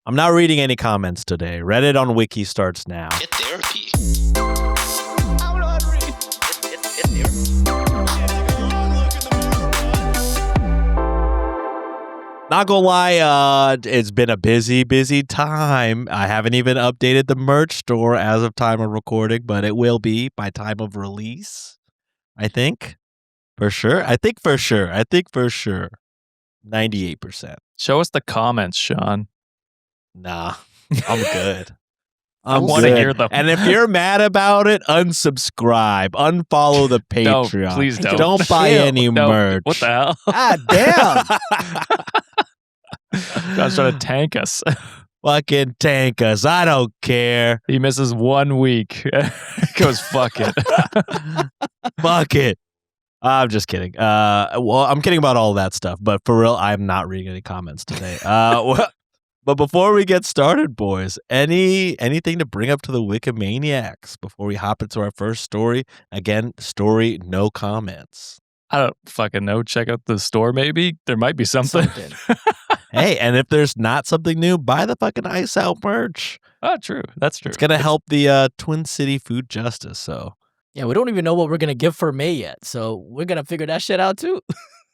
I'm not reading any comments today. Reddit on Wiki starts now. Get therapy. I'm not reading. Get therapy. Not gonna lie, it's been a busy time. I haven't even updated the merch store as of time of recording, but it will be by time of release. I think. For sure. 98%. Show us the comments, Sean. Nah, I'm good. I want to hear them. And if you're mad about it, unsubscribe, unfollow the Patreon. No, please don't. Don't buy any merch. What the hell? Ah, damn. John's trying to tank us. Fucking tank us. I don't care. He misses 1 week. Goes, fuck it. Fuck it. I'm just kidding. Well, I'm kidding about all that stuff, but for real, I'm not reading any comments today. But before we get started, boys, anything to bring up to the Wikimaniacs before we hop into our first story? Again, story, no comments. I don't fucking know. Check out the store, maybe. There might be something. Hey, and if there's not something new, buy the fucking Ice Out merch. Oh, true. That's true. It's going to help the Twin City food justice, so. Yeah, we don't even know what we're going to give for May yet, so we're going to figure that shit out too.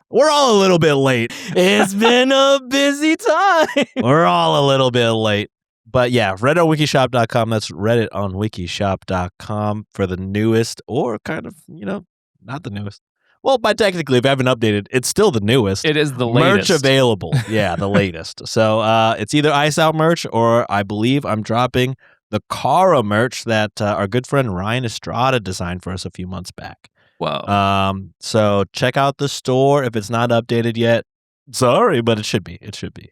We're all a little bit late. It's been a busy time. We're all a little bit late. But yeah, Reddit on wikishop.com. That's Reddit on wikishop.com for the newest or kind of, not the newest. Well, technically, if I haven't updated, it's still the newest. It is the latest. Merch available. Yeah, the latest. So it's either Ice Out merch or I believe I'm dropping the Kara merch that our good friend Ryan Estrada designed for us a few months back. Wow. So check out the store if it's not updated yet. Sorry, but it should be. It should be.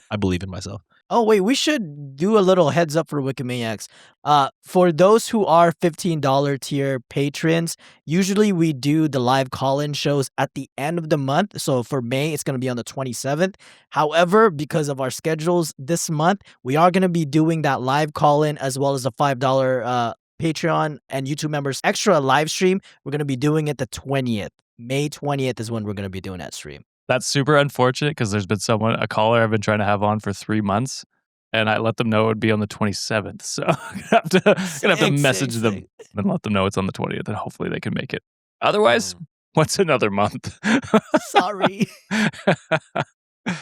I believe in myself. Oh, wait, we should do a little heads up for Wikimaniacs. For those who are $15 tier patrons, usually we do the live call-in shows at the end of the month. So for May, it's going to be on the 27th. However, because of our schedules this month, we are going to be doing that live call-in as well as a $5 Patreon and YouTube members extra live stream. We're going to be doing it the 20th. May 20th is when we're going to be doing that stream. That's super unfortunate because there's been a caller I've been trying to have on for 3 months, and I let them know it would be on the 27th. So I'm gonna have to message them and let them know it's on the 20th, and hopefully they can make it. Otherwise, what's another month? Sorry.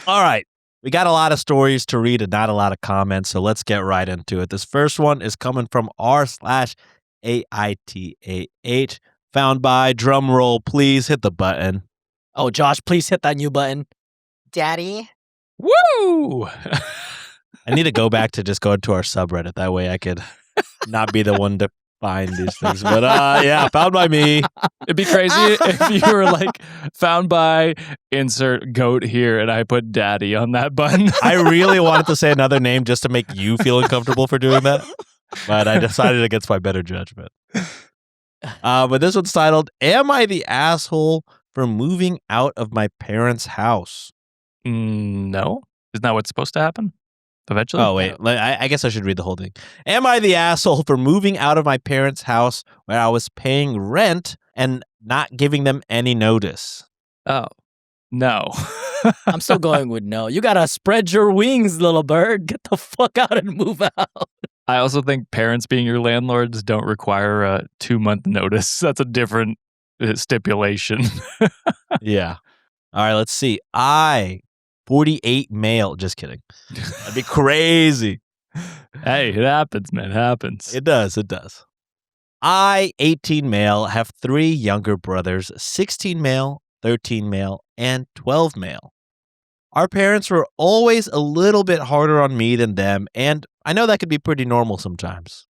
All right. We got a lot of stories to read and not a lot of comments, so let's get right into it. This first one is coming from r/AITAH, found by, drumroll, please hit the button. Oh, Josh, please hit that new button. Daddy. Woo! I need to go back to just go into our subreddit. That way I could not be the one to find these things. But yeah, found by me. It'd be crazy if you were like, found by, insert goat here, and I put daddy on that button. I really wanted to say another name just to make you feel uncomfortable for doing that. But I decided against my better judgment. But this one's titled, Am I the Asshole for Moving Out of My Parents' House? No. Isn't that what's supposed to happen? Eventually? Oh, wait. I guess I should read the whole thing. Am I the asshole for moving out of my parents' house where I was paying rent and not giving them any notice? Oh, no. I'm still going with no. You gotta spread your wings, little bird. Get the fuck out and move out. I also think parents being your landlords don't require a 2-month notice. That's a different stipulation. Yeah. All right, let's see. 48 male. Just kidding. That'd be crazy. Hey, it happens, man. It happens. It does. 18 male, have 3 younger brothers, 16 male, 13 male, and 12 male. Our parents were always a little bit harder on me than them, and I know that could be pretty normal sometimes.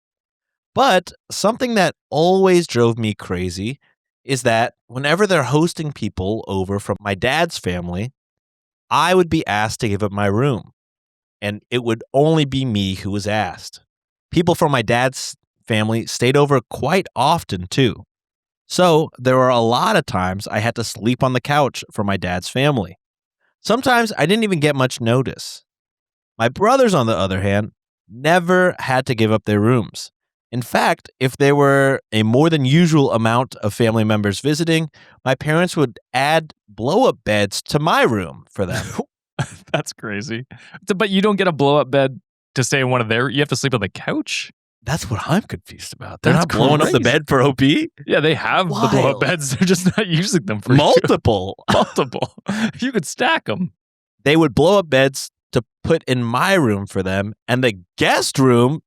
But something that always drove me crazy is that whenever they're hosting people over from my dad's family, I would be asked to give up my room, and it would only be me who was asked. People from my dad's family stayed over quite often, too. So there were a lot of times I had to sleep on the couch for my dad's family. Sometimes I didn't even get much notice. My brothers, on the other hand, never had to give up their rooms. In fact, if there were a more than usual amount of family members visiting, my parents would add blow-up beds to my room for them. That's crazy. But you don't get a blow-up bed to stay in one of their... You have to sleep on the couch? That's what I'm confused about. They're That's not blowing up the crazy. bed for OP? Yeah, they have the blow-up Wild. beds. They're just not using them for you. Multiple. Multiple. You could stack them. They would blow up beds to put in my room for them, and the guest room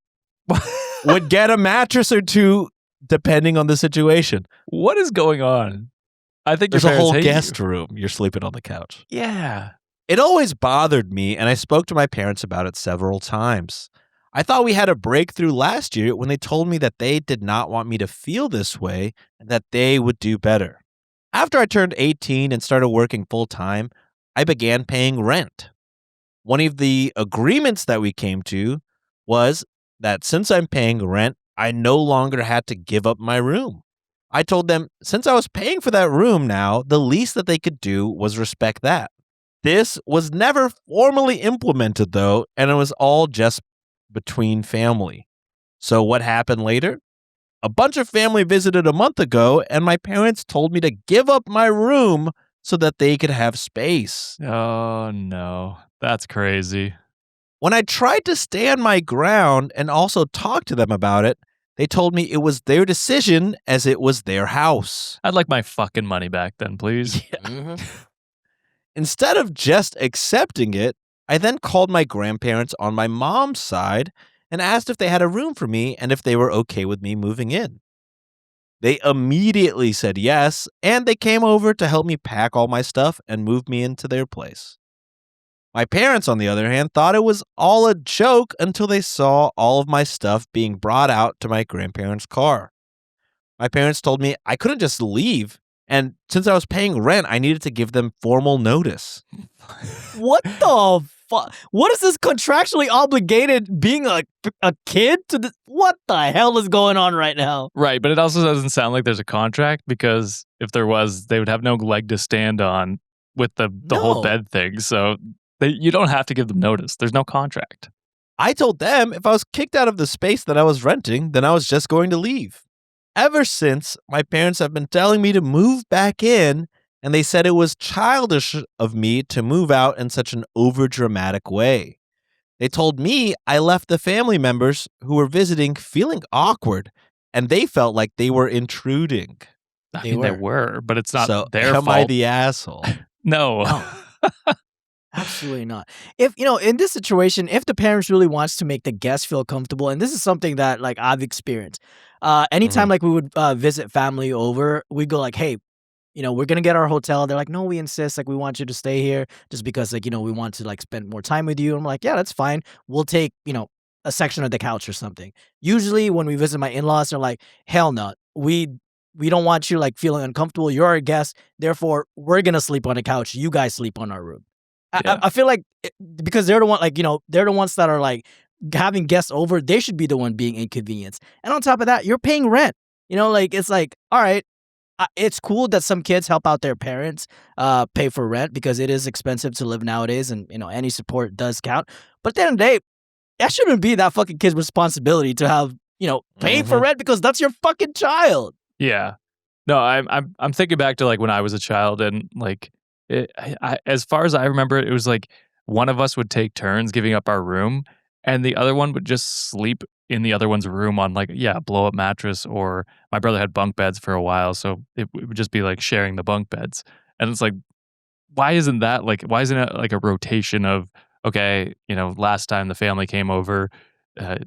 would get a mattress or two depending on the situation. What is going on? I think There's your a whole parents hate guest you. room. You're sleeping on the couch. Yeah. It always bothered me, and I spoke to my parents about it several times. I thought we had a breakthrough last year when they told me that they did not want me to feel this way and that they would do better. After I turned 18 and started working full-time, I began paying rent. One of the agreements that we came to was that since I'm paying rent, I no longer had to give up my room. I told them since I was paying for that room now, the least that they could do was respect that. This was never formally implemented, though, and it was all just between family. So what happened later? A bunch of family visited a month ago, and my parents told me to give up my room so that they could have space. Oh, no. That's crazy. When I tried to stand my ground and also talk to them about it, they told me it was their decision as it was their house. I'd like my fucking money back then, please. Instead of just accepting it, I then called my grandparents on my mom's side and asked if they had a room for me and if they were okay with me moving in. They immediately said yes, and they came over to help me pack all my stuff and move me into their place. My parents, on the other hand, thought it was all a joke until they saw all of my stuff being brought out to my grandparents' car. My parents told me I couldn't just leave, and since I was paying rent, I needed to give them formal notice. What the fuck? What is this contractually obligated being a kid to this? What the hell is going on right now? Right, but it also doesn't sound like there's a contract, because if there was, they would have no leg to stand on with the whole No. bed thing. So you don't have to give them notice. There's no contract. I told them if I was kicked out of the space that I was renting, then I was just going to leave. Ever since, my parents have been telling me to move back in, and they said it was childish of me to move out in such an overdramatic way. They told me I left the family members who were visiting feeling awkward, and they felt like they were intruding. I mean, they were, but it's not So their am fault. I the asshole? No. Absolutely not. If, in this situation, if the parents really wants to make the guests feel comfortable, and this is something that, like, I've experienced. Anytime, like, we would visit family over, we go like, hey, we're going to get our hotel. They're like, no, we insist. Like, we want you to stay here just because, like, we want to, like, spend more time with you. I'm like, yeah, that's fine. We'll take, a section of the couch or something. Usually when we visit my in-laws, they're like, hell no. We don't want you, like, feeling uncomfortable. You're our guest. Therefore, we're going to sleep on the couch. You guys sleep on our room. Yeah. I feel like because they're the one, like, they're the ones that are, like, having guests over. They should be the one being inconvenienced. And on top of that, you're paying rent. It's like, all right, it's cool that some kids help out their parents pay for rent because it is expensive to live nowadays, and any support does count. But at the end of the day, that shouldn't be that fucking kid's responsibility to have pay for rent because that's your fucking child. Yeah. No, I'm thinking back to, like, when I was a child, and, like, as far as I remember it, it was like one of us would take turns giving up our room, and the other one would just sleep in the other one's room on, like, a blow up mattress, or my brother had bunk beds for a while, so it would just be like sharing the bunk beds. And it's like, why isn't it like a rotation of, okay, last time the family came over,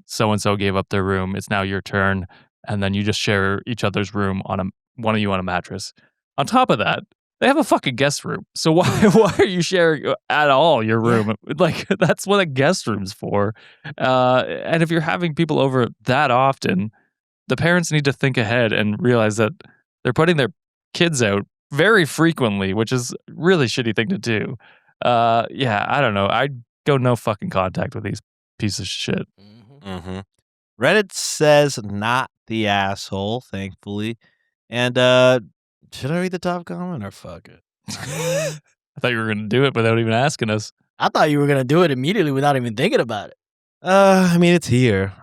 so and so gave up their room, it's now your turn, and then you just share each other's room on one of you on a mattress. On top of that, they have a fucking guest room. So why are you sharing at all your room? Yeah. Like, that's what a guest room's for. And if you're having people over that often, the parents need to think ahead and realize that they're putting their kids out very frequently, which is a really shitty thing to do. I don't know. I'd go no fucking contact with these pieces of shit. Mm-hmm. Reddit says not the asshole, thankfully. And should I read the top comment or fuck it? I thought you were going to do it without even asking us. I thought you were going to do it immediately without even thinking about it. I mean, it's here.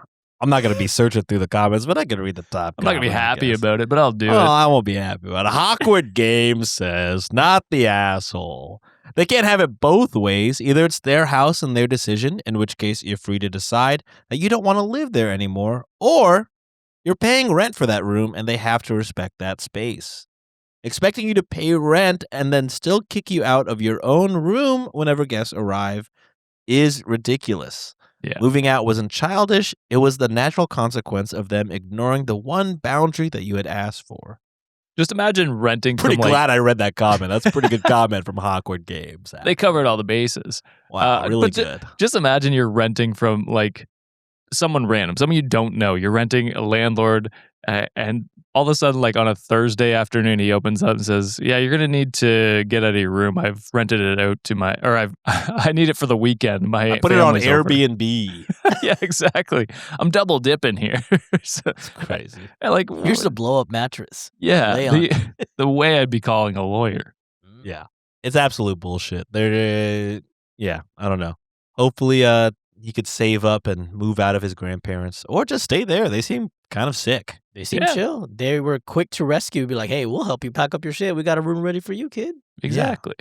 I'm not going to be searching through the comments, but I can read the top I'm not going to be happy about it, but I'll do it. I won't be happy about it. Awkward Game says, not the asshole. They can't have it both ways. Either it's their house and their decision, in which case you're free to decide that you don't want to live there anymore, or you're paying rent for that room and they have to respect that space. Expecting you to pay rent and then still kick you out of your own room whenever guests arrive is ridiculous. Yeah. Moving out wasn't childish. It was the natural consequence of them ignoring the one boundary that you had asked for. Just imagine renting Pretty from glad I read that comment. That's a pretty good comment from Hawkward Games. They covered all the bases. Wow, really but good. Just imagine you're renting from like someone random, someone you don't know. You're renting a landlord, and all of a sudden, like on a Thursday afternoon, he opens up and says, "Yeah, you're gonna need to get out of your room. I've rented it out to I need it for the weekend. I put it on family's over." Airbnb. Yeah, exactly. I'm double dipping here. So, That's crazy. like, Here's a blow up mattress. yeah, Lay on. the way I'd be calling a lawyer. Yeah, it's absolute bullshit. Yeah, I don't know. Hopefully, he could save up and move out of his grandparents, or just stay there. They seem kind of sick. They seem Yeah. chill. They were quick to rescue. Be like, hey, we'll help you pack up your shit. We got a room ready for you, kid. Exactly.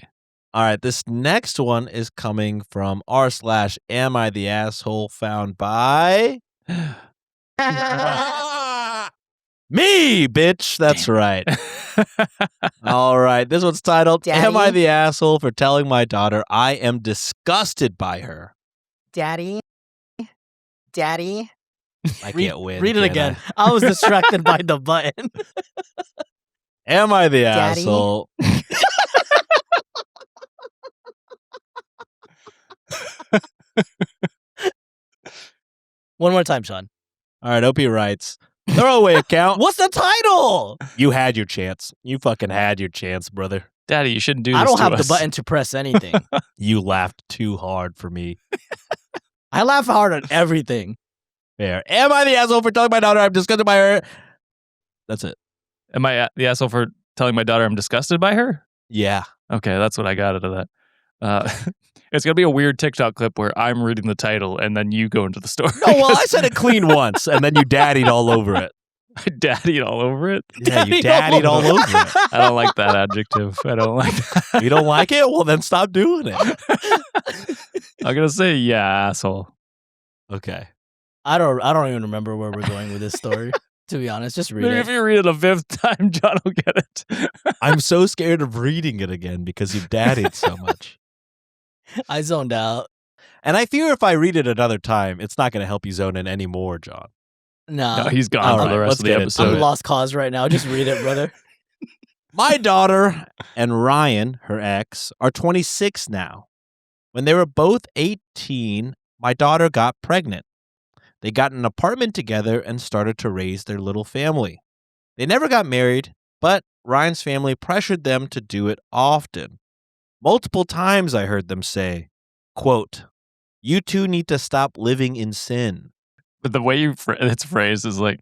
All right, this next one is coming from r/am I the asshole, found by me, bitch. That's right. All right, this one's titled, Am I Daddy? the asshole for telling my daughter I am disgusted by her? Daddy? Daddy? I can't win. Read it can again. I was distracted by the button. Am I the Daddy? asshole? One more time, Sean. All right, OP writes, throwaway account. What's the title? You had your chance. You fucking had your chance, brother. Daddy, you shouldn't do this I don't to have us. the button to press anything. You laughed too hard for me. I laugh hard at everything. Fair. Am I the asshole for telling my daughter I'm disgusted by her? That's it. Am I the asshole for telling my daughter I'm disgusted by her? Yeah. Okay, that's what I got out of that. It's gonna be a weird TikTok clip where I'm reading the title and then you go into the story. No, well, I said it clean once, and then you daddied all over it. I daddied all over it. Yeah, you daddied all over it. I don't like that adjective. I don't like that. You don't like it? Well, then stop doing it. I'm gonna say yeah, asshole. Okay. I don't even remember where we're going with this story. To be honest, just read Maybe it. if you read it a fifth time, John will get it. I'm so scared of reading it again because you daddied so much. I zoned out. And I fear if I read it another time, it's not going to help you zone in anymore, John. No, No, he's gone All for right, the let's rest of the get into episode. I'm it. a lost cause right now. Just read it, brother. My daughter and Ryan, her ex, are 26 now. When they were both 18, my daughter got pregnant. They got an apartment together and started to raise their little family. They never got married, but Ryan's family pressured them to do it often. Multiple times I heard them say, quote, "You two need to stop living in sin." But the way it's phrased is like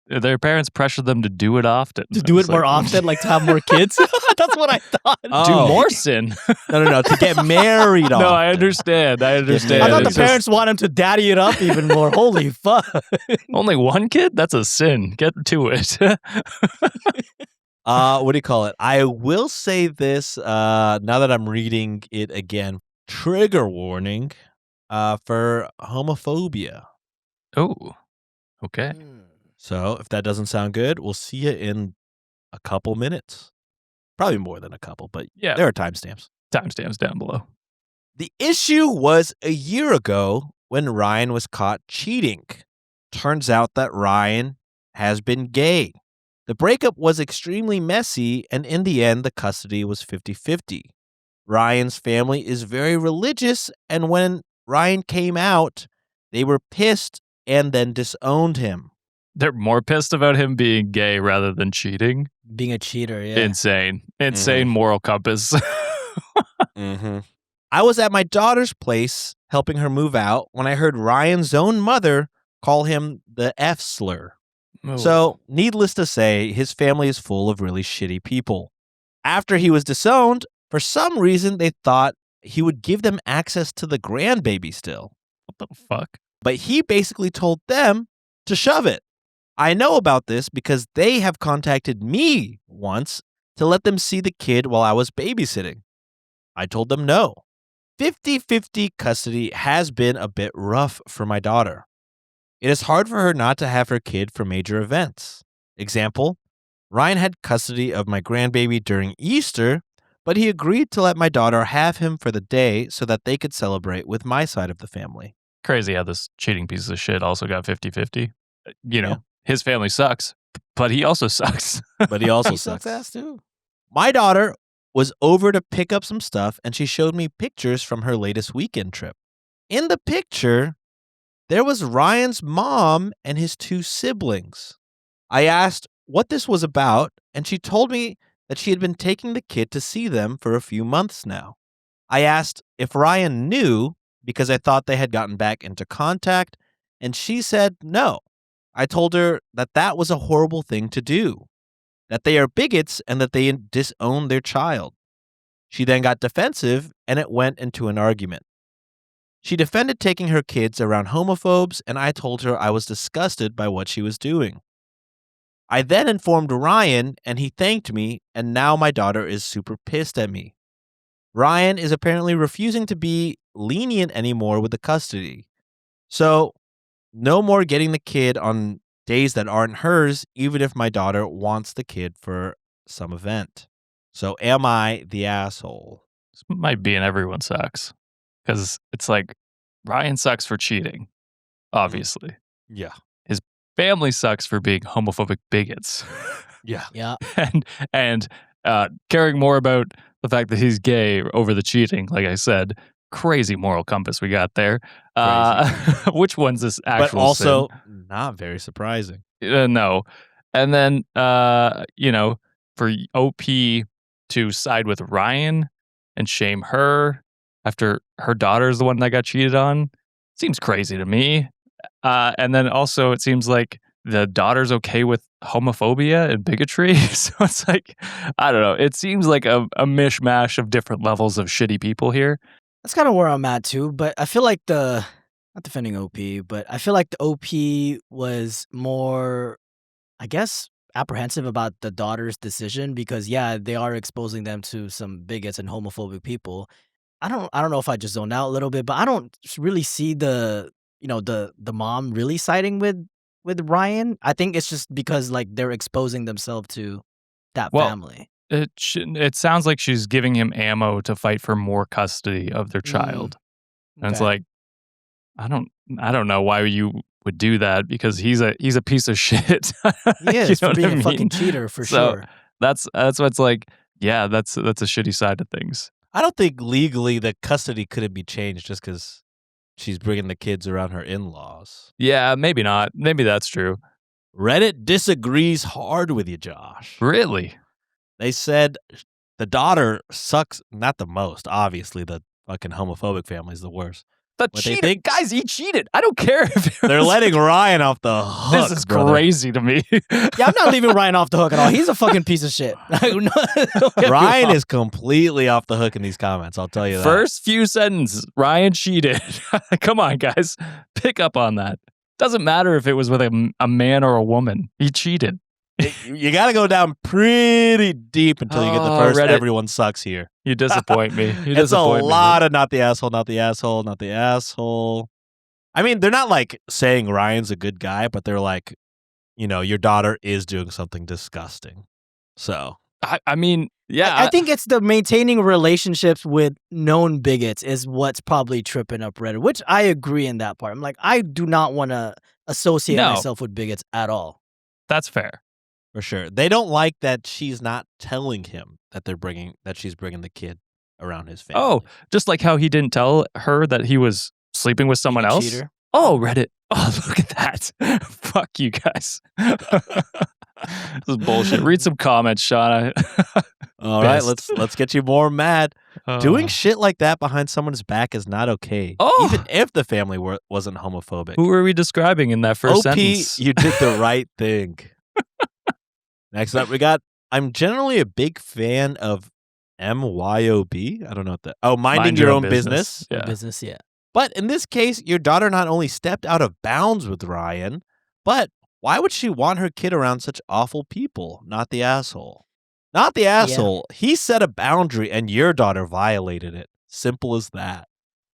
their parents pressured them to do it often. To do it It's more like, often, like to have more kids. That's what I thought. Do Oh. more sin. No, to get married No, often. I understand. I understand. I thought the It's just- parents want him to daddy it up even more. Holy fuck. only one kid? That's a sin. Get to it. What do you call it? I will say this, now that I'm reading it again, trigger warning for homophobia. Oh, okay. So if that doesn't sound good, we'll see you in a couple minutes. Probably more than a couple, but Yeah. there are timestamps. Timestamps down below. The issue was a year ago when Ryan was caught cheating. Turns out that Ryan has been gay. The breakup was extremely messy, and in the end, the custody was 50-50. Ryan's family is very religious, and when Ryan came out, they were pissed and then disowned him. They're more pissed about him being gay rather than cheating. Being a cheater, yeah. Insane. Insane moral compass. Mm-hmm. I was at my daughter's place helping her move out when I heard Ryan's own mother call him the F slur. Oh. So, needless to say, his family is full of really shitty people. After he was disowned, for some reason they thought he would give them access to the grandbaby still. What the fuck? But he basically told them to shove it. I know about this because they have contacted me once to let them see the kid while I was babysitting. I told them no. 50-50 custody has been a bit rough for my daughter. It is hard for her not to have her kid for major events. Example, Ryan had custody of my grandbaby during Easter, but he agreed to let my daughter have him for the day so that they could celebrate with my side of the family. Crazy how this cheating piece of shit also got 50-50. You know, Yeah. his family sucks, but he also sucks. But he also He sucks. sucks ass too. My daughter was over to pick up some stuff, and she showed me pictures from her latest weekend trip. In the picture, there was Ryan's mom and his 2 siblings. I asked what this was about, and she told me that she had been taking the kid to see them for a few months now. I asked if Ryan knew because I thought they had gotten back into contact, and she said no. I told her that that was a horrible thing to do, that they are bigots and that they disown their child. She then got defensive, and it went into an argument. She defended taking her kids around homophobes, and I told her I was disgusted by what she was doing. I then informed Ryan, and he thanked me, and now my daughter is super pissed at me. Ryan is apparently refusing to be lenient anymore with the custody. So, no more getting the kid on days that aren't hers, even if my daughter wants the kid for some event. So, am I the asshole? This might be an everyone sucks. Because it's like, Ryan sucks for cheating, obviously. Yeah. Family sucks for being homophobic bigots. Yeah. Yeah. and caring more about the fact that he's gay over the cheating, like I said. Crazy moral compass we got there. Which one's this actual But also sin? not very surprising. No. And then, for OP to side with Ryan and shame her after her daughter's the one that got cheated on seems crazy to me. And then also it seems like the daughter's okay with homophobia and bigotry. So it's like, I don't know. It seems like a mishmash of different levels of shitty people here. That's kind of where I'm at too, but I feel like not defending OP, but I feel like the OP was more, I guess, apprehensive about the daughter's decision because yeah, they are exposing them to some bigots and homophobic people. I don't know if I just zoned out a little bit, but I don't really see the mom really siding with Ryan. I think it's just because like they're exposing themselves to that family. It sounds like she's giving him ammo to fight for more custody of their child. And it's like, I don't know why you would do that because he's a piece of shit. He is for being a fucking cheater for sure. That's what's like, yeah, that's a shitty side of things. I don't think legally the custody couldn't be changed just because she's bringing the kids around her in-laws. Yeah, maybe not. Maybe that's true. Reddit disagrees hard with you, Josh. Really? They said the daughter sucks, not the most. Obviously, the fucking homophobic family is the worst. The What cheater, they think- guys, he cheated. I don't care if it They're was- letting Ryan off the hook. This is brother. crazy to me. Yeah, I'm not leaving Ryan off the hook at all. He's a fucking piece of shit. Don't get me Ryan wrong. is completely off the hook in these comments. I'll tell you that. First few sentences, Ryan cheated. Come on, guys. Pick up on that. Doesn't matter if it was with a man or a woman. He cheated. You got to go down pretty deep until you get the Oh, first Reddit. everyone sucks here. You disappoint me. It's a lot of not the asshole, not the asshole, not the asshole. I mean, they're not like saying Ryan's a good guy, but they're like, your daughter is doing something disgusting. So, I mean, yeah. I think it's the maintaining relationships with known bigots is what's probably tripping up Reddit, which I agree in that part. I'm like, I do not want to associate No. myself with bigots at all. That's fair. for sure. They don't like that she's not telling him that she's bringing the kid around his family. Oh, just like how he didn't tell her that he was sleeping with someone Being a else. cheater. Oh, Reddit. Oh, look at that. Fuck you guys. This is bullshit. Read some comments, Shauna. All right, Best. let's get you more mad. Doing Oh. shit like that behind someone's back is not okay. Oh. Even if the family wasn't homophobic. Who were we describing in that first OP, sentence? you did the right thing. Next up, we got, I'm generally a big fan of MYOB. I don't know what that. Oh, minding your own business. Yeah. Business, yeah. But in this case, your daughter not only stepped out of bounds with Ryan, but why would she want her kid around such awful people? Not the asshole. Not the asshole. He set a boundary and your daughter violated it. Simple as that.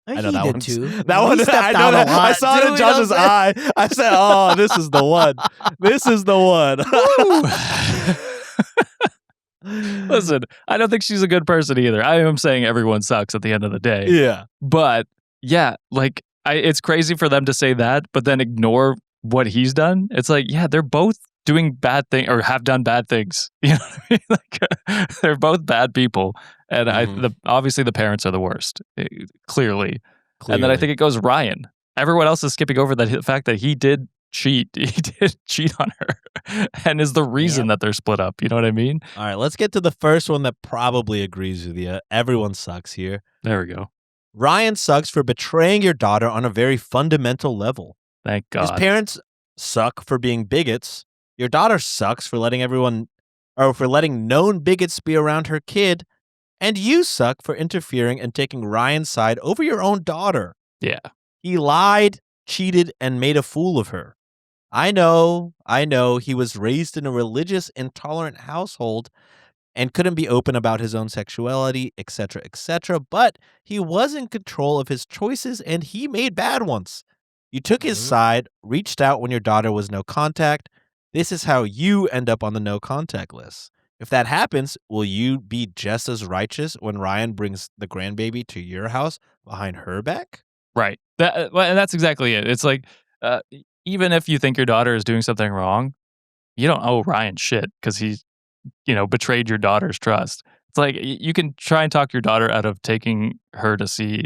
I know he that did one. too. That one. He stepped I know out a that. I lot, saw it too, in you know what I'm Josh's eye. I said, "Oh, this is the one. This is the one." Listen, I don't think she's a good person either. I am saying everyone sucks at the end of the day. Yeah. But yeah, like it's crazy for them to say that, but then ignore what he's done. It's like, yeah, they're both doing bad things or have done bad things. You know what I mean? Like they're both bad people, and obviously the parents are the worst, clearly. And then I think it goes Ryan. Everyone else is skipping over the fact that he did cheat. He did cheat on her, and is the reason that they're split up. You know what I mean? All right, let's get to the first one that probably agrees with you. Everyone sucks here. There we go. Ryan sucks for betraying your daughter on a very fundamental level. Thank God. His parents suck for being bigots. Your daughter sucks for letting letting known bigots be around her kid. And you suck for interfering and taking Ryan's side over your own daughter. Yeah. He lied, cheated, and made a fool of her. I know he was raised in a religious, intolerant household and couldn't be open about his own sexuality, etc., but he was in control of his choices and he made bad ones. You took his side, reached out when your daughter was no contact. This is how you end up on the no contact list. If that happens, will you be just as righteous when Ryan brings the grandbaby to your house behind her back? Right. And that's exactly it. It's like, even if you think your daughter is doing something wrong, you don't owe Ryan shit because he, betrayed your daughter's trust. It's like you can try and talk your daughter out of taking her to see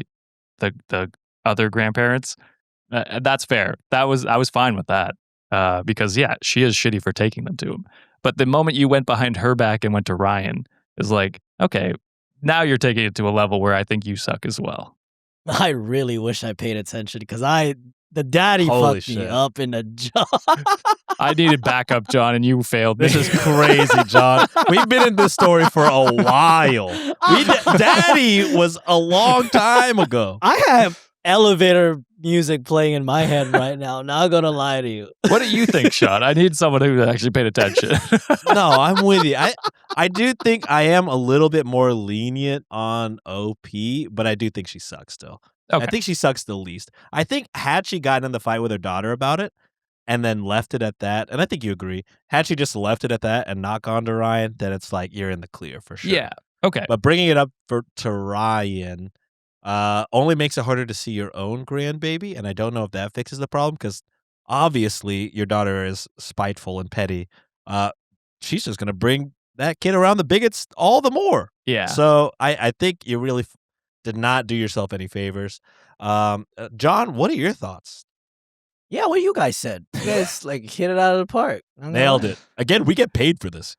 the other grandparents. That's fair. I was fine with that because yeah, she is shitty for taking them to him. But the moment you went behind her back and went to Ryan is like, okay, now you're taking it to a level where I think you suck as well. I really wish I paid attention because the daddy Holy fucked me shit. up in the jaw. I needed backup, John, and you failed me. This is crazy, John. We've been in this story for a while. Daddy was a long time ago. I have elevator music playing in my head right now. Not gonna lie to you. What do you think, Sean? I need someone who actually paid attention. No, I'm with you. I do think I am a little bit more lenient on OP, but I do think she sucks still. Okay. I think she sucks the least. I think had she gotten in the fight with her daughter about it and then left it at that, and I think you agree, had she just left it at that and not gone to Ryan, then it's like you're in the clear for sure. Yeah. Okay. But bringing it up to Ryan only makes it harder to see your own grandbaby, and I don't know if that fixes the problem because obviously your daughter is spiteful and petty. She's just going to bring that kid around the bigots all the more. Yeah. So I think you really did not do yourself any favors. John, what are your thoughts? Yeah, what you guys said. You guys hit it out of the park. Nailed it. Again, we get paid for this.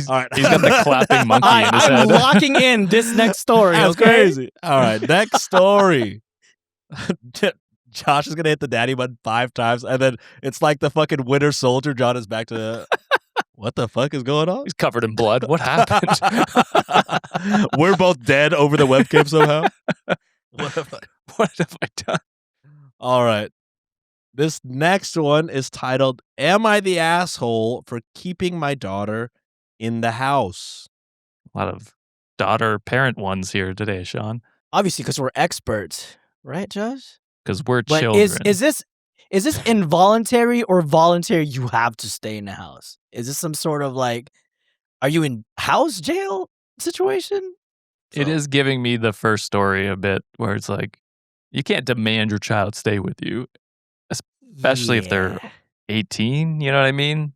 All right. He's got the clapping monkey in his head. I'm locking in this next story. That's okay? crazy. All right, next story. Josh is going to hit the daddy button 5 times, and then it's like the fucking Winter Soldier. John is back to what the fuck is going on? He's covered in blood. What happened? We're both dead over the webcam somehow. What have I done? All right. This next one is titled, Am I the Asshole for Keeping My Daughter in the House? A lot of daughter-parent ones here today, Sean. Obviously, because we're experts. Right, Josh? Because we're But children. is this involuntary or voluntary? You have to stay in the house. Is this some sort of are you in house jail situation? It is giving me the first story a bit where it's like, you can't demand your child stay with you, especially if they're 18. You know what I mean?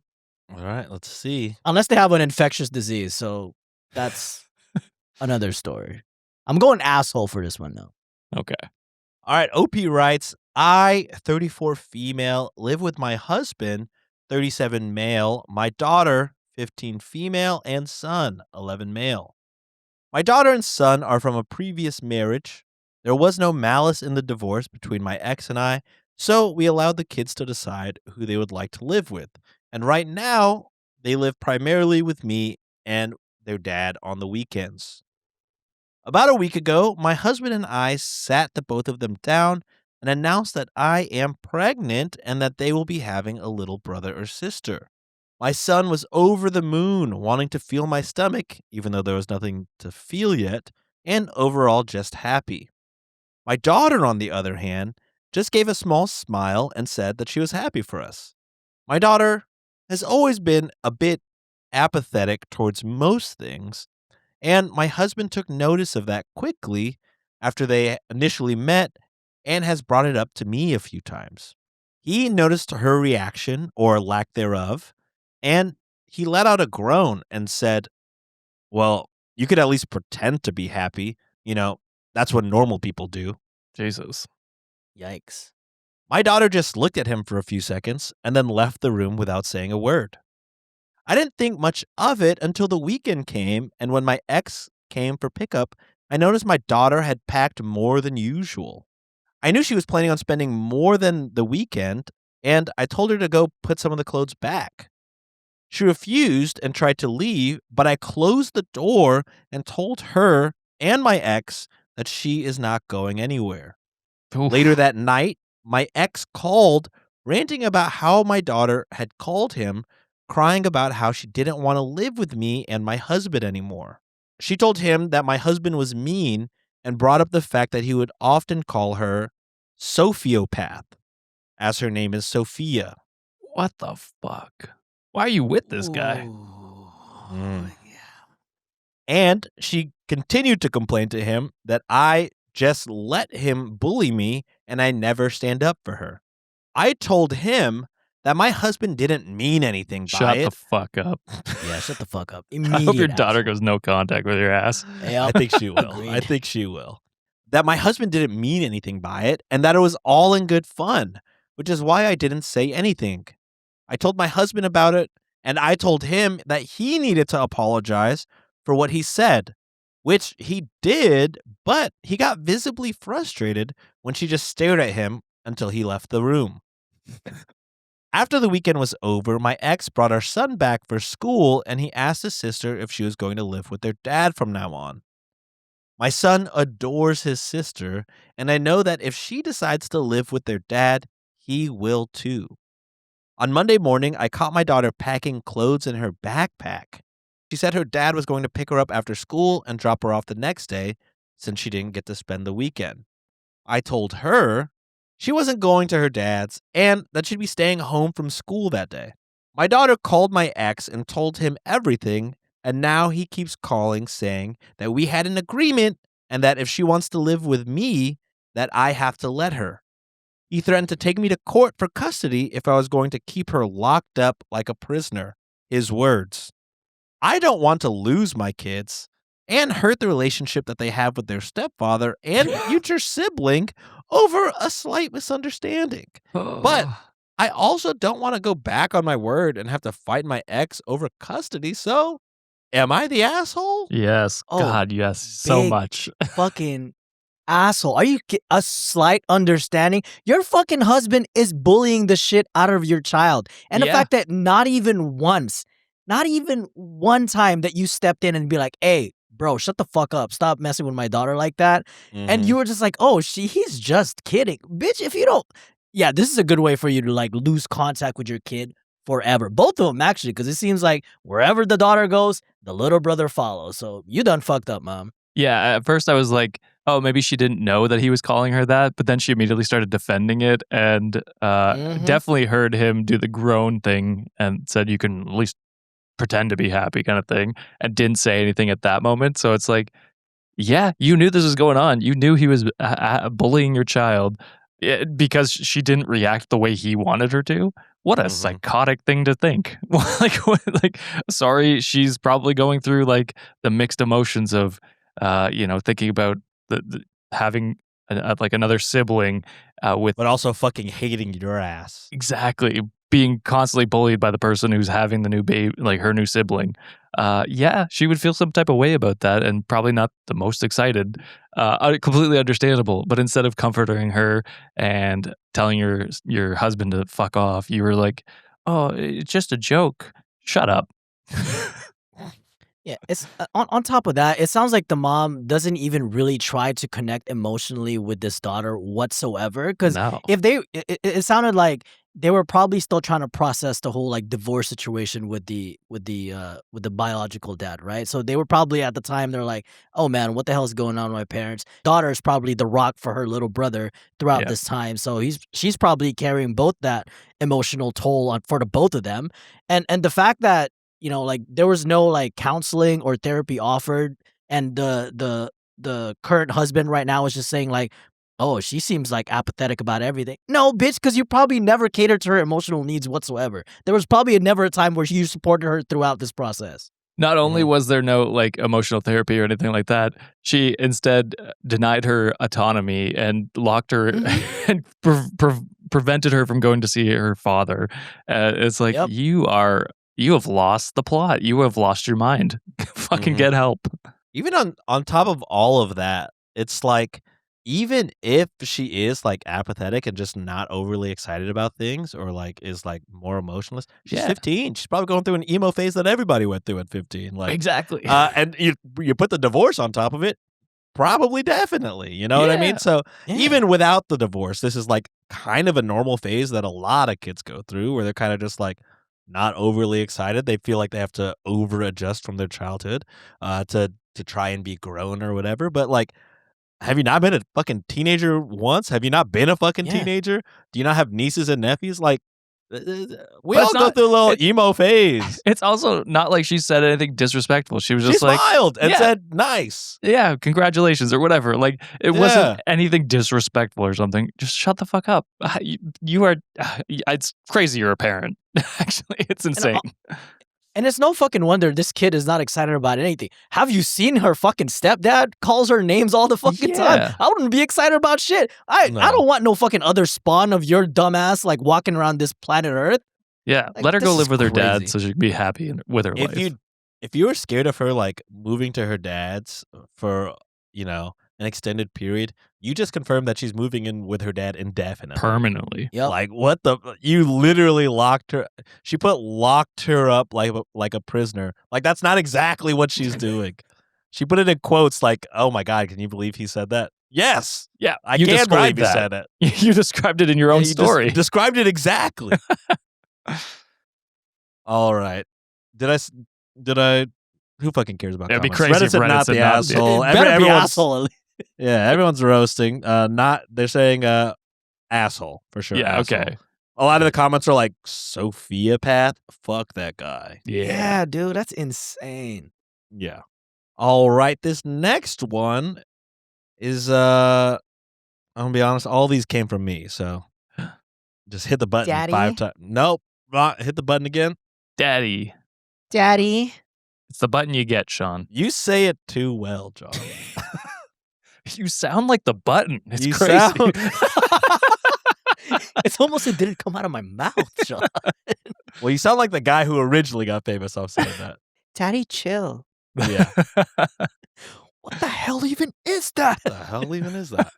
All right, let's see. Unless they have an infectious disease. So that's another story. I'm going asshole for this one, though. Okay. All right, OP writes, I, 34 female, live with my husband, 37 male, my daughter, 15 female, and son, 11 male. My daughter and son are from a previous marriage. There was no malice in the divorce between my ex and I, so we allowed the kids to decide who they would like to live with. And right now, they live primarily with me and their dad on the weekends. About a week ago, my husband and I sat the both of them down and announced that I am pregnant and that they will be having a little brother or sister. My son was over the moon, wanting to feel my stomach, even though there was nothing to feel yet, and overall just happy. My daughter, on the other hand, just gave a small smile and said that she was happy for us. My daughter has always been a bit apathetic towards most things, and my husband took notice of that quickly after they initially met and has brought it up to me a few times. He noticed her reaction, or lack thereof, and he let out a groan and said, "Well, you could at least pretend to be happy. That's what normal people do." Jesus. Yikes. My daughter just looked at him for a few seconds and then left the room without saying a word. I didn't think much of it until the weekend came, and when my ex came for pickup, I noticed my daughter had packed more than usual. I knew she was planning on spending more than the weekend, and I told her to go put some of the clothes back. She refused and tried to leave, but I closed the door and told her and my ex that she is not going anywhere. Oof. Later that night, my ex called, ranting about how my daughter had called him, crying about how she didn't want to live with me and my husband anymore. She told him that my husband was mean and brought up the fact that he would often call her Sophiopath, as her name is Sophia. What the fuck? Why are you with this guy? Mm. And she continued to complain to him that I just let him bully me and I never stand up for her. I told him that my husband didn't mean anything by Shut it. the fuck up. Yeah, shut the fuck up. I hope your Immediate daughter action. goes no contact with your ass. I think she will. Agreed. I think she will. That my husband didn't mean anything by it and that it was all in good fun, which is why I didn't say anything. I told my husband about it, and I told him that he needed to apologize for what he said, which he did, but he got visibly frustrated when she just stared at him until he left the room. After the weekend was over, my ex brought our son back for school, and he asked his sister if she was going to live with their dad from now on. My son adores his sister, and I know that if she decides to live with their dad, he will too. On Monday morning, I caught my daughter packing clothes in her backpack. She said her dad was going to pick her up after school and drop her off the next day since she didn't get to spend the weekend. I told her she wasn't going to her dad's and that she'd be staying home from school that day. My daughter called my ex and told him everything, and now he keeps calling saying that we had an agreement and that if she wants to live with me, that I have to let her. He threatened to take me to court for custody if I was going to keep her locked up like a prisoner. His words. I don't want to lose my kids and hurt the relationship that they have with their stepfather and future sibling over a slight misunderstanding. But I also don't want to go back on my word and have to fight my ex over custody, so am I the asshole? Yes. Oh, God, yes. So big much. fucking asshole. Are you a slight understanding? Your fucking husband is bullying the shit out of your child. And the Yeah. fact that not even one time that you stepped in and be like, hey, bro, shut the fuck up. Stop messing with my daughter like that. And you were just like, oh, he's just kidding. Bitch, if you don't. Yeah, this is a good way for you to like lose contact with your kid forever. Both of them, actually, because it seems like wherever the daughter goes, the little brother follows. So you done fucked up, mom. Yeah, at first I was like, oh, maybe she didn't know that he was calling her that, but then she immediately started defending it and definitely heard him do the groan thing and said you can at least pretend to be happy kind of thing and didn't say anything at that moment. So it's like, yeah, you knew this was going on. You knew he was bullying your child because she didn't react the way he wanted her to. What a psychotic thing to think. Sorry, she's probably going through like the mixed emotions of thinking about the having like another sibling with, but also fucking hating your ass. Exactly, being constantly bullied by the person who's having the new baby, like her new sibling. Yeah, she would feel some type of way about that and probably not the most excited. Completely understandable. But instead of comforting her and telling your husband to fuck off, you were like, oh, it's just a joke. Shut up. Yeah, it's on top of that, it sounds like the mom doesn't even really try to connect emotionally with this daughter whatsoever. Because No. if it sounded like they were probably still trying to process the whole like divorce situation with the biological dad, right? So they were probably at the time they're like, oh man, what the hell is going on with my parents? Daughter is probably the rock for her little brother throughout Yeah. this time, so she's probably carrying both that emotional toll on for the both of them, and the fact that like there was no like counseling or therapy offered, and the current husband right now is just saying like, oh, she seems like apathetic about everything. No, bitch, because you probably never catered to her emotional needs whatsoever. There was probably never a time where you supported her throughout this process. Not only was there no like emotional therapy or anything like that, she instead denied her autonomy and locked her and prevented her from going to see her father. It's like, Yep. you have lost the plot. You have lost your mind. Fucking get help. Even on top of all of that, it's like, even if she is like apathetic and just not overly excited about things, or like is like more emotionless, she's 15. She's probably going through an emo phase that everybody went through at 15. Like, Exactly. and you put the divorce on top of it, probably, definitely. You know what I mean? So even without the divorce, this is like kind of a normal phase that a lot of kids go through, where they're kind of just like not overly excited. They feel like they have to over adjust from their childhood to try and be grown or whatever. But like, have you not been a fucking teenager once? Have you not been a fucking teenager? Do you not have nieces and nephews? Like, we all go through a little emo phase. It's also not like she said anything disrespectful. She was just she like, smiled and said, nice. Yeah, congratulations or whatever. Like, it wasn't anything disrespectful or something. Just shut the fuck up. You are, it's crazy you're a parent. Actually, it's insane. And it's no fucking wonder this kid is not excited about anything. Have you seen her fucking stepdad calls her names all the fucking time? I wouldn't be excited about shit. I don't want no fucking other spawn of your dumbass like walking around this planet Earth. Yeah, like, let her go live with her dad crazy. so she can be happy with her life. If you were scared of her like moving to her dad's for an extended period, you just confirmed that she's moving in with her dad indefinitely. Permanently. Yep. Like, what the? You literally locked her. She locked her up like a prisoner. Like, that's not exactly what she's doing. She put it in quotes like, oh my God, can you believe he said that? Yes. Yeah, I can't believe he said it. You described it in your own story. Described it exactly. All right. Did I? Who fucking cares about It'd be comments? crazy Reddit if said Reddit not said the not. asshole. It better be Everyone's- asshole. Yeah, everyone's roasting. They're saying asshole for sure. Yeah, asshole. okay. A lot of the comments are like, Sophia Path, fuck that guy. Yeah, dude, that's insane. Yeah. All right, this next one is I'm gonna be honest, all these came from me, so just hit the button Daddy? 5 times. Nope. Hit the button again. Daddy. Daddy. It's the button you get, Sean. You say it too well, John. You sound like the button. It's You crazy. sound- It's almost it didn't come out of my mouth, John. Well, you sound like the guy who originally got famous off saying that. Daddy, chill. Yeah. What the hell even is that? What the hell even is that?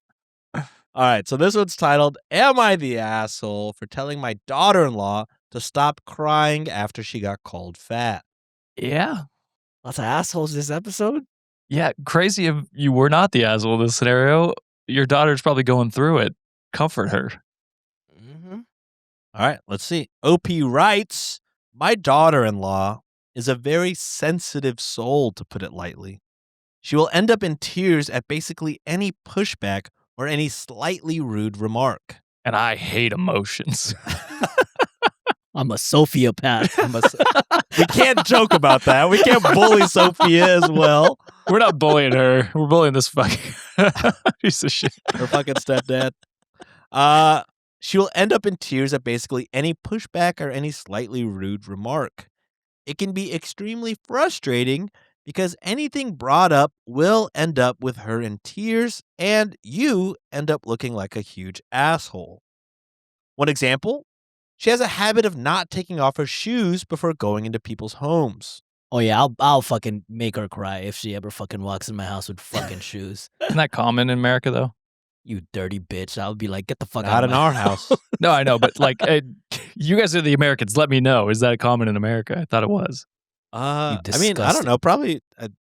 All right, so this one's titled, Am I the Asshole for Telling My Daughter-in-Law to Stop Crying After She Got Called Fat? Yeah. Lots of assholes this episode. Yeah, crazy if you were not the asshole in this scenario. Your daughter's probably going through it. Comfort her. Mm-hmm. All right, let's see. OP writes, My daughter-in-law is a very sensitive soul, to put it lightly. She will end up in tears at basically any pushback or any slightly rude remark. And I hate emotions. I'm a sociopath. We can't joke about that. We can't bully Sophia as well. We're not bullying her. We're bullying this fucking piece of shit. Her fucking stepdad. She will end up in tears at basically any pushback or any slightly rude remark. It can be extremely frustrating because anything brought up will end up with her in tears and you end up looking like a huge asshole. One example, she has a habit of not taking off her shoes before going into people's homes. Oh yeah, I'll fucking make her cry if she ever fucking walks in my house with fucking shoes. Isn't that common in America, though? You dirty bitch. I would be like, get the fuck Not out of in my our house. No, I know, but like, you guys are the Americans. Let me know. Is that common in America? I thought it was. I mean, I don't know. Probably,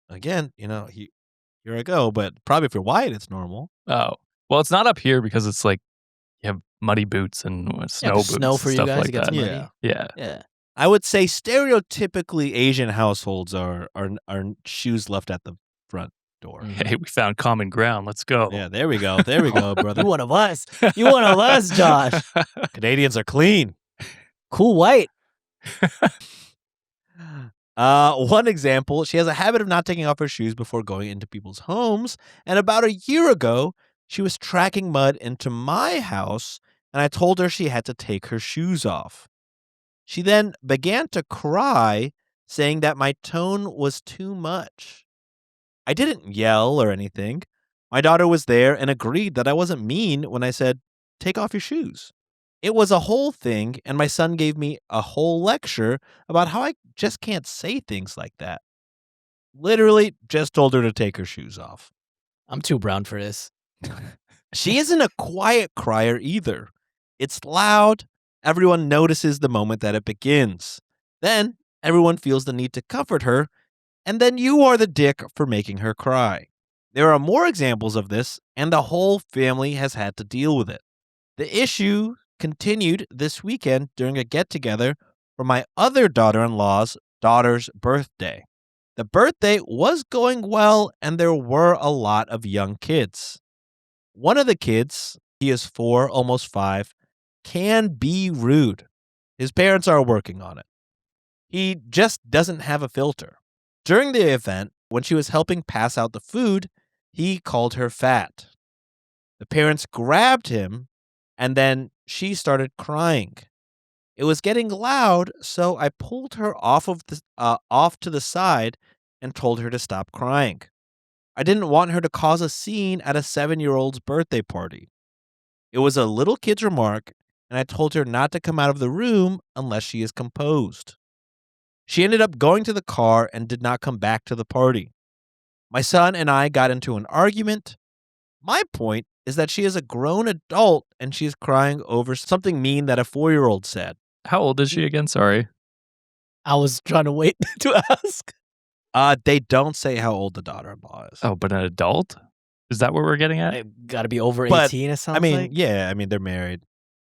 again, here I go, but probably if you're white, it's normal. Oh, well, it's not up here because it's like You have muddy boots and snow there's boots snow and for you stuff guys, like it gets that. muddy. Yeah. Yeah. Yeah. I would say stereotypically Asian households are shoes left at the front door. Hey, we found common ground. Let's go. Yeah, there we go. There we go, brother. You one of us. You one of us, Josh. Canadians are clean. Cool white. One example, she has a habit of not taking off her shoes before going into people's homes. And about a year ago, she was tracking mud into my house, and I told her she had to take her shoes off. She then began to cry, saying that my tone was too much. I didn't yell or anything. My daughter was there and agreed that I wasn't mean when I said, "Take off your shoes." It was a whole thing, and my son gave me a whole lecture about how I just can't say things like that. Literally just told her to take her shoes off. I'm too brown for this. She isn't a quiet crier either. It's loud. Everyone notices the moment that it begins. Then everyone feels the need to comfort her, and then you are the dick for making her cry. There are more examples of this, and the whole family has had to deal with it. The issue continued this weekend during a get-together for my other daughter-in-law's daughter's birthday. The birthday was going well, and there were a lot of young kids. One of the kids, he is 4, almost 5, can be rude. His parents are working on it. He just doesn't have a filter. During the event, when she was helping pass out the food, he called her fat. The parents grabbed him, and then she started crying. It was getting loud, so I pulled her off to the side and told her to stop crying. I didn't want her to cause a scene at a 7-year-old's birthday party. It was a little kid's remark, and I told her not to come out of the room unless she is composed. She ended up going to the car and did not come back to the party. My son and I got into an argument. My point is that she is a grown adult and she is crying over something mean that a 4-year-old said. How old is she again? Sorry. I was trying to wait to ask. They don't say how old the daughter-in-law is. Oh, but an adult? Is that what we're getting at? I gotta be over But, 18, it sounds I mean, like. yeah, I mean, they're married.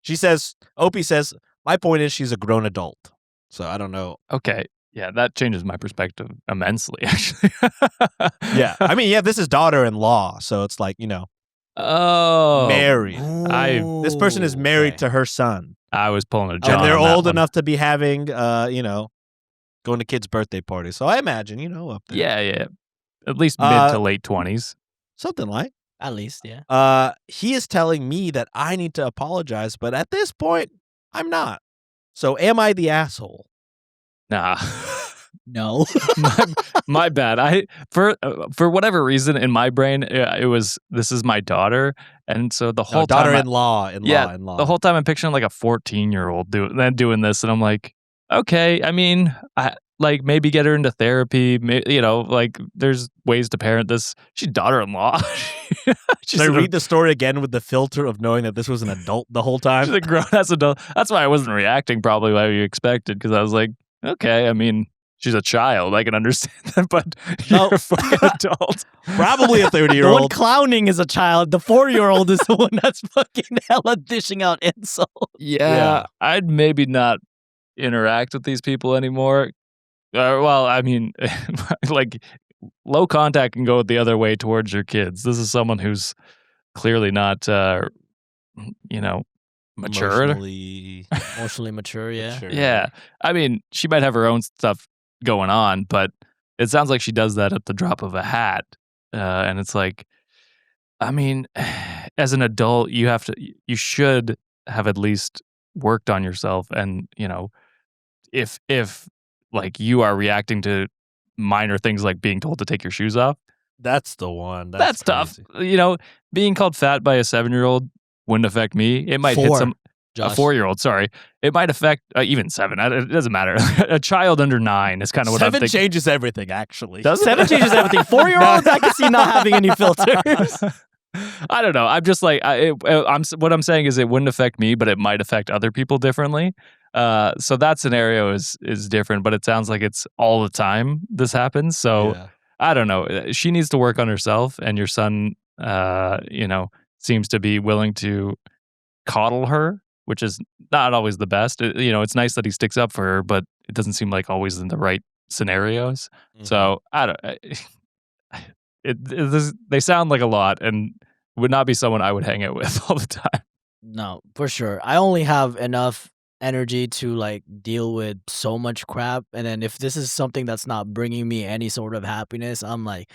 She says, Opie says, my point is she's a grown adult. So I don't know. Okay. Yeah, that changes my perspective immensely, actually. Yeah. I mean, yeah, this is daughter-in-law. So it's like, Oh. married. This person is Ooh, married okay. to her son. I was pulling a John. And they're on that old one. enough to be having, going to kids' birthday parties. So I imagine, up there. Yeah. At least mid to late 20s. Something like. At least, yeah. He is telling me that I need to apologize, but at this point, I'm not. So am I the asshole? Nah. No. my bad. For whatever reason in my brain, it was, this is my daughter. And so the whole time. Daughter-in-law, The whole time I'm picturing like a 14-year-old doing this. And I'm like, okay, I mean, maybe get her into therapy. Like there's ways to parent this. She's daughter-in-law. Should I read the story again with the filter of knowing that this was an adult the whole time? She's a grown-ass adult. That's why I wasn't reacting probably like you expected, because I was like, okay, I mean, she's a child. I can understand that, but you're a fucking adult. Probably a The one 30-year-old. clowning is a child. The 4-year-old is the one that's fucking hella dishing out insults. Yeah, I'd maybe not interact with these people anymore. Well, I mean, like low contact can go the other way towards your kids. This is someone who's clearly not, mature. Emotionally mature, yeah. Sure. Yeah, I mean, she might have her own stuff going on, but it sounds like she does that at the drop of a hat. And it's like, I mean, as an adult, you should have at least worked on yourself. And, if like you are reacting to minor things like being told to take your shoes off, That's the one. that's tough. crazy. Being called fat by a 7-year-old wouldn't affect me. It might hit 4, a Josh. 4-year-old, sorry. It might affect even 7. It doesn't matter. A child under 9 is kind of what I'm 7 thinking. changes everything, actually. Does it? 7 changes everything. 4-year-olds, I can see not having any filters. I don't know. I'm just like, what I'm saying is it wouldn't affect me, but it might affect other people differently. So that scenario is different, but it sounds like it's all the time this happens. So Yeah. I don't know. She needs to work on herself, and your son, seems to be willing to coddle her, which is not always the best. It's nice that he sticks up for her, but it doesn't seem like always in the right scenarios. So I don't. They sound like a lot, and would not be someone I would hang out with all the time. No, for sure. I only have enough energy to like deal with so much crap, and then if this is something that's not bringing me any sort of happiness, I'm like,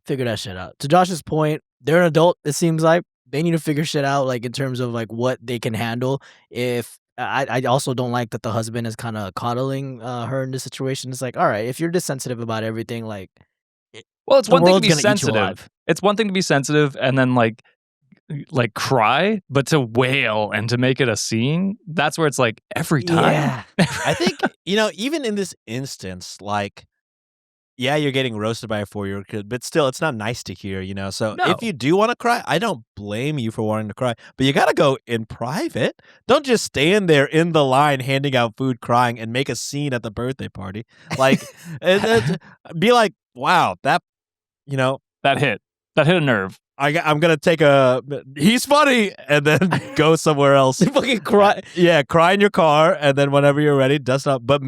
figure that shit out. To Josh's point, they're an adult. It seems like they need to figure shit out, like in terms of like what they can handle. If I also don't like that the husband is kind of coddling her in this situation. It's like, all right, if you're this sensitive about everything, like, well, it's the one thing to world's be gonna eat you sensitive. alive. It's one thing to be sensitive and then like cry, but to wail and to make it a scene, that's where it's like every time. Yeah. I think, even in this instance, like, yeah, you're getting roasted by a 4-year-old kid, but still, it's not nice to hear, So No. if you do want to cry, I don't blame you for wanting to cry, but you got to go in private. Don't just stand there in the line handing out food, crying, and make a scene at the birthday party. Like, be like, wow, that That hit a nerve. I'm gonna take he's funny, and then go somewhere else. Fucking cry. Yeah, cry in your car, and then whenever you're ready, dust up. But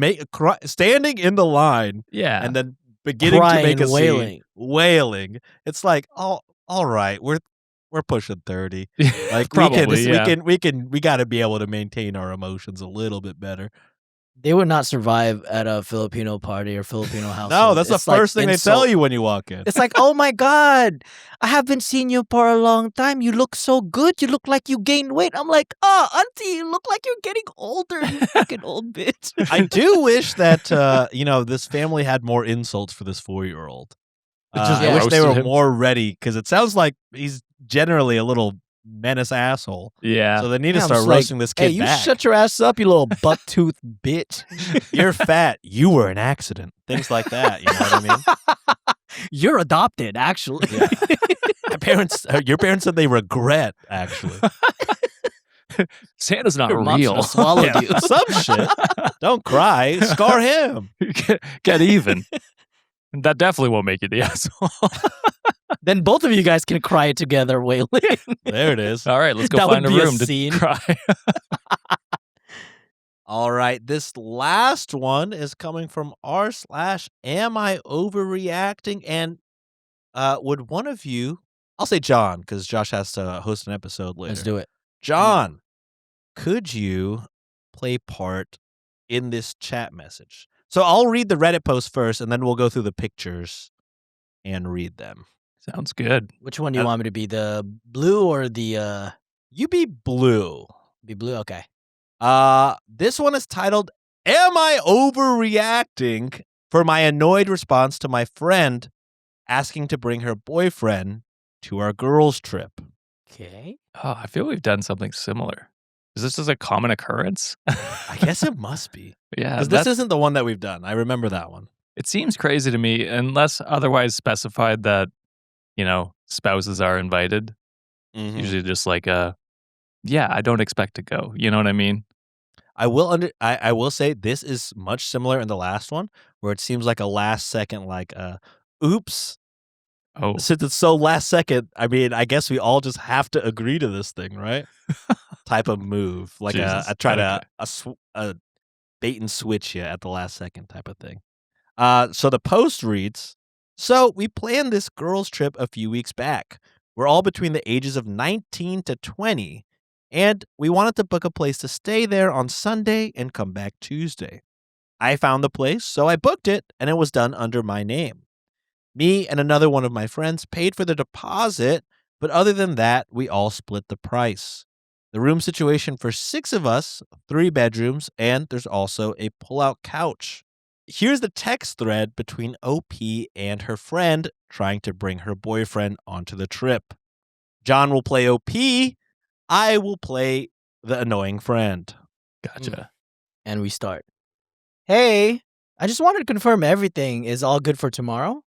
standing in the line, Yeah. and then beginning Crying, to make a wailing. scene, wailing. It's like, all right, we're pushing 30. Like, Probably, we got to be able to maintain our emotions a little bit better. They would not survive at a Filipino party or Filipino house. No, that's the first thing they tell you when you walk in. It's like, oh my God, I haven't seen you for a long time. You look so good. You look like you gained weight. I'm like, auntie, you look like you're getting older, you fucking old bitch. I do wish that, this family had more insults for this 4-year-old. Just I wish they were roasted him. more ready, because it sounds like he's generally a little menace asshole. Yeah. So they need to Yeah, I'm start just like, roasting this kid Hey, you back. shut your ass up, you little buck-tooth bitch. You're fat. You were an accident. Things like that. You know what I mean? You're adopted, actually. Yeah. Your parents said they regret, actually. Santa's not Your mom real. should've swallowed Yeah, you. some shit. Don't cry. Scar him. Get even. That definitely won't make you the asshole. Then both of you guys can cry together, wailing. There it is. All right, let's go That find would a be a room to scene. cry. All right, this last one is coming from r/am I overreacting? And would one of you, I'll say John, because Josh has to host an episode later. Let's do it. John, could you play part in this chat message? So I'll read the Reddit post first, and then we'll go through the pictures and read them. Sounds good. Which one do you want me to be? The blue or the You be blue. be blue? Okay. This one is titled, Am I Overreacting? For my annoyed response to my friend asking to bring her boyfriend to our girls' trip. Okay. Oh, I feel we've done something similar. Is this just a common occurrence? I guess it must be. Yeah. Because this isn't the one that we've done. I remember that one. It seems crazy to me, unless otherwise specified that, spouses are invited. Mhm. Usually just like I don't expect to go. You know what I mean? I will say this is much similar in the last one, where it seems like a last second, like, oops. Oh, Since it's so last second, I mean, I guess we all just have to agree to this thing, right? Type of move. Like Jesus. I try Okay. to bait and switch you at the last second type of thing. So the post reads, so we planned this girls' trip a few weeks back. We're all between the ages of 19 to 20, and we wanted to book a place to stay there on Sunday and come back Tuesday. I found the place, so I booked it, and it was done under my name. Me and another one of my friends paid for the deposit, but other than that, we all split the price. The room situation for 6 of us, 3 bedrooms, and there's also a pull-out couch. Here's the text thread between OP and her friend trying to bring her boyfriend onto the trip. John will play OP. I will play the annoying friend. Gotcha. And we start. Hey, I just wanted to confirm everything is all good for tomorrow.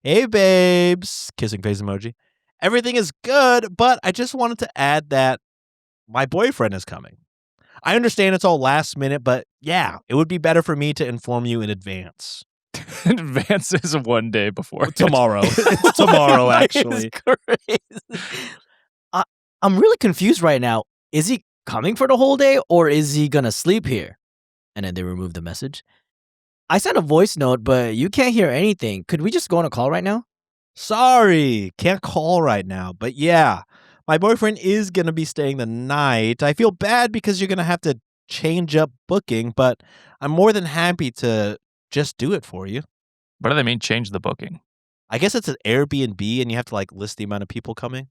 Hey, babes. Kissing face emoji. Everything is good, but I just wanted to add that my boyfriend is coming. I understand it's all last minute, but yeah, it would be better for me to inform you in advance. Advance is one day before. Tomorrow. It's tomorrow, actually. It's crazy. I'm really confused right now. Is he coming for the whole day or is he gonna sleep here? And then they remove the message. I sent a voice note, but you can't hear anything. Could we just go on a call right now? Sorry, can't call right now. But yeah, my boyfriend is going to be staying the night. I feel bad because you're going to have to change up booking, but I'm more than happy to just do it for you. What do they mean change the booking? I guess it's an Airbnb and you have to like list the amount of people coming.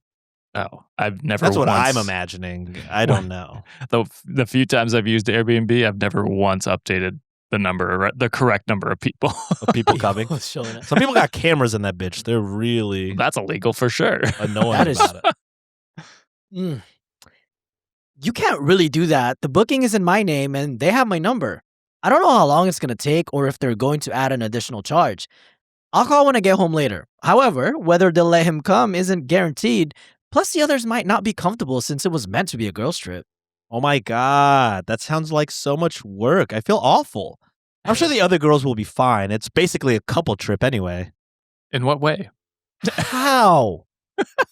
Oh, I've never That's what once, I'm imagining. I don't know. the few times I've used Airbnb, I've never once updated the correct number of people. Of people coming. Showing it. Some people got cameras in that bitch. They're really That's illegal for sure. annoying That is- about it. You can't really do that. The booking is in my name and they have my number. I don't know how long it's going to take or if they're going to add an additional charge. I'll call when I get home later. However, whether they'll let him come isn't guaranteed. Plus, the others might not be comfortable since it was meant to be a girls' trip. Oh my God. That sounds like so much work. I feel awful. I'm sure the other girls will be fine. It's basically a couple trip anyway. In what way? How?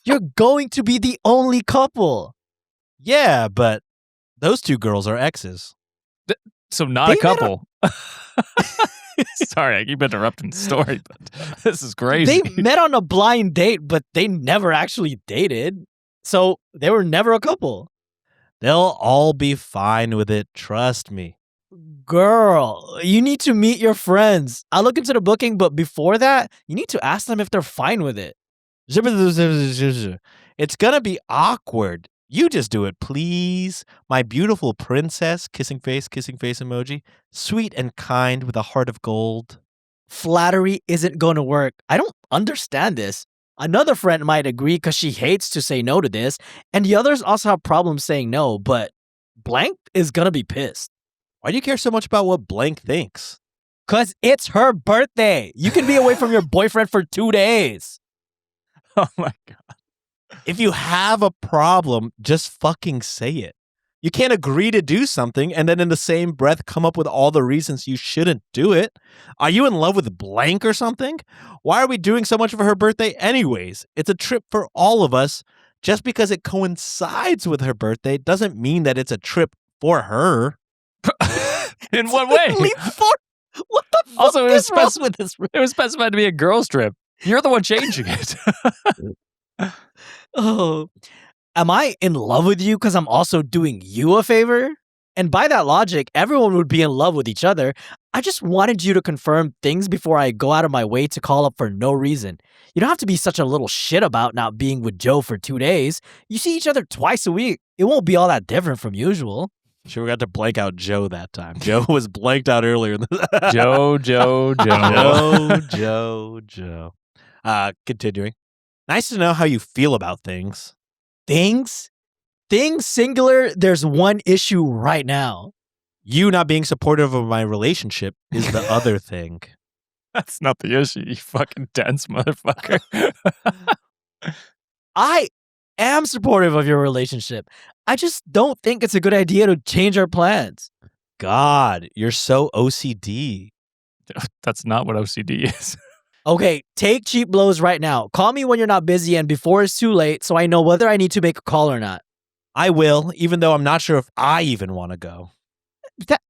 You're going to be the only couple. Yeah, but those two girls are exes. So not They a met couple. Sorry, I keep interrupting the story, but this is crazy. They met on a blind date, but they never actually dated. So they were never a couple. They'll all be fine with it. Trust me. Girl, you need to meet your friends. I'll look into the booking, but before that, you need to ask them if they're fine with it. It's gonna be awkward. You just do it, please. My beautiful princess, kissing face emoji. Sweet and kind with a heart of gold. Flattery isn't going to work. I don't understand this. Another friend might agree because she hates to say no to this, and the others also have problems saying no, but Blank is going to be pissed. Why do you care so much about what Blank thinks? Because it's her birthday. You can be away from your boyfriend for 2 days. Oh my God. If you have a problem, just fucking say it. You can't agree to do something and then in the same breath come up with all the reasons you shouldn't do it. Are you in love with Blank or something? Why are we doing so much for her birthday anyways? It's a trip for all of us. Just because it coincides with her birthday doesn't mean that it's a trip for her. In what way? What the fuck Also, is wrong with this? It was specified to be a girls' trip. You're the one changing it. Oh, am I in love with you because I'm also doing you a favor? And by that logic, everyone would be in love with each other. I just wanted you to confirm things before I go out of my way to call up for no reason. You don't have to be such a little shit about not being with Joe for 2 days. You see each other twice a week. It won't be all that different from usual. Sure, we got to blank out Joe that time. Joe was blanked out earlier. Joe. Joe. Continuing. Nice to know how you feel about things. Things? Things singular, there's one issue right now. You not being supportive of my relationship is the other thing. That's not the issue, you fucking dense motherfucker. I am supportive of your relationship. I just don't think it's a good idea to change our plans. God, you're so OCD. That's not what OCD is. Okay, take cheap blows right now. Call me when you're not busy and before it's too late so I know whether I need to make a call or not. I will, even though I'm not sure if I even want to go.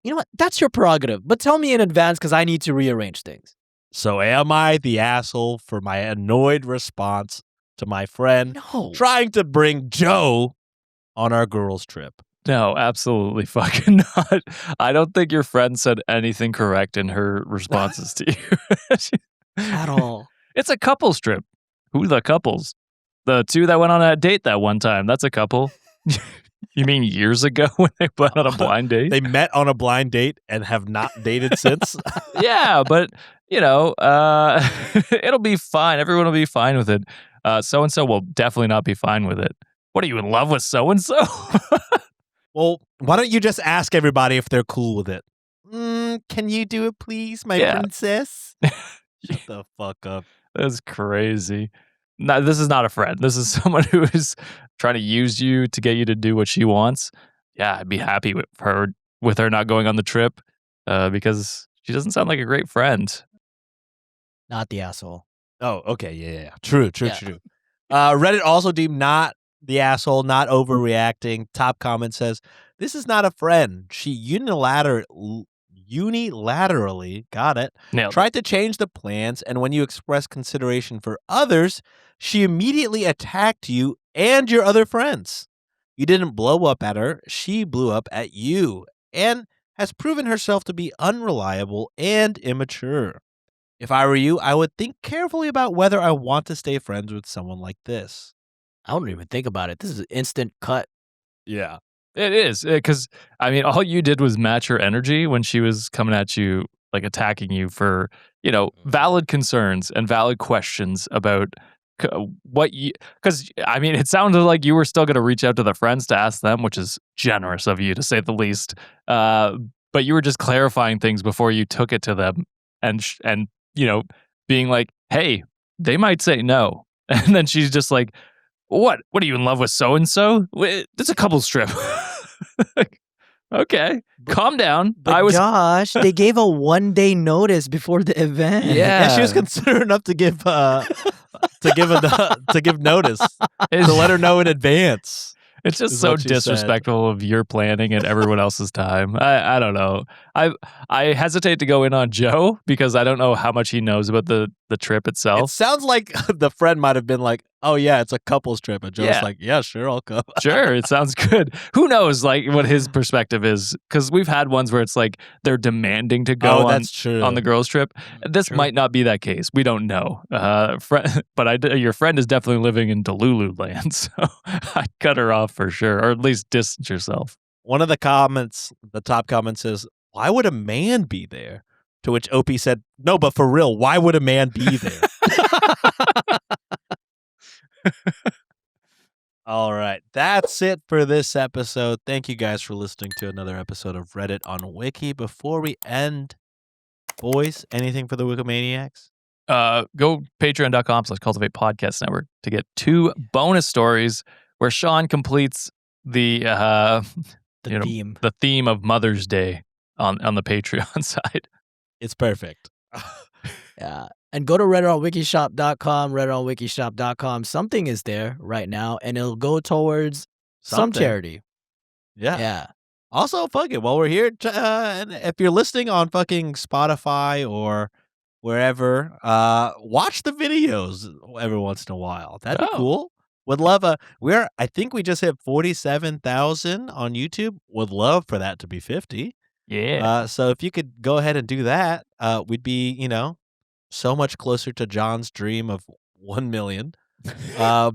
You know what? That's your prerogative, but tell me in advance because I need to rearrange things. So am I the asshole for my annoyed response to my friend No. trying to bring Joe on our girls' trip? No, absolutely fucking not. I don't think your friend said anything correct in her responses to you. At all. It's a couples trip. Who are the couples? The two that went on a date that one time. That's a couple. You mean years ago when they went on a blind date? They met on a blind date and have not dated since. Yeah, but, it'll be fine. Everyone will be fine with it. So-and-so will definitely not be fine with it. What, are you in love with so-and-so? Well, why don't you just ask everybody if they're cool with it? Can you do it, please, my princess? Shut the fuck up. That's crazy. No, this is not a friend. This is someone who is trying to use you to get you to do what she wants. Yeah, I'd be happy with her not going on the trip because she doesn't sound like a great friend. Not the asshole. Oh, okay. Yeah. True. Yeah. Reddit also deemed not the asshole, not overreacting. Top comment says, this is not a friend. She unilaterally, got it, Nailed it. tried to change the plans, and when you express consideration for others, she immediately attacked you and your other friends. You didn't blow up at her. She blew up at you and has proven herself to be unreliable and immature. If I were you, I would think carefully about whether I want to stay friends with someone like this. I don't even think about it. This is an instant cut. Yeah. It is, because, I mean, all you did was match her energy when she was coming at you, like attacking you for, valid concerns and valid questions about what you, because, I mean, it sounded like you were still going to reach out to the friends to ask them, which is generous of you to say the least. But you were just clarifying things before you took it to them and being like, hey, they might say no. And then she's just like, What are you in love with so-and-so? It's a couples trip. Okay, calm down. But Josh, they gave a 1-day notice before the event. Yeah, she was considerate enough to give notice to let her know in advance. It's just so disrespectful of your planning and everyone else's time. I don't know. I hesitate to go in on Joe because I don't know how much he knows about the trip It itself. sounds like the friend might have been like, oh yeah, it's a couples trip. And Joe's Yeah. like, yeah, sure, I'll come. Sure, it sounds good. Who knows, like, what his perspective is? Because we've had ones where it's like they're demanding to go on that's true. the girls' trip. This True. might not be that case. We don't know. But your friend is definitely living in Delulu land, so I'd cut her off for sure, or at least distance yourself. One of the comments, the top comment says, why would a man be there? To which OP said, no, but for real, why would a man be there? All right. That's it for this episode. Thank you guys for listening to another episode of Reddit on Wiki. Before we end, boys, anything for the Wikimaniacs? Go patreon.com/cultivate podcast network to get 2 bonus stories where Sean completes the The theme of Mother's Day on the Patreon side. It's perfect. Yeah. And go to redditonwikishop.com, redditonwikishop.com. Something is there right now, and it'll go towards some Something. charity. Yeah. Yeah. Also, fuck it. While we're here, and if you're listening on fucking Spotify or wherever, watch the videos every once in a while. That'd be Oh. cool. Would love I think we just hit 47,000 on YouTube. Would love for that to be 50. Yeah. So if you could go ahead and do that, we'd be, so much closer to John's dream of 1 million. But,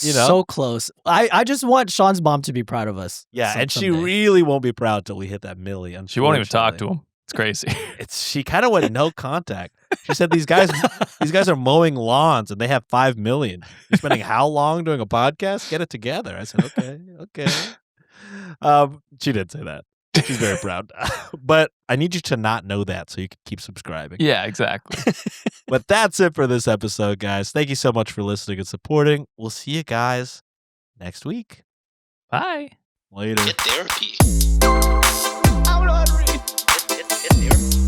So close. I just want Sean's mom to be proud of us. yeah, and she someday. really won't be proud till we hit that million. She won't even talk unfortunately. to him. It's crazy. She kind of went no contact. She said these guys are mowing lawns and they have 5 million. You're spending how long doing a podcast? Get it together. I said, okay. She did say that. She's very proud. But I need you to not know that so you can keep subscribing. Yeah, exactly. But that's it for this episode, guys. Thank you so much for listening and supporting. We'll see you guys next week. Bye. Later. Get therapy. I'm not reading. Get therapy.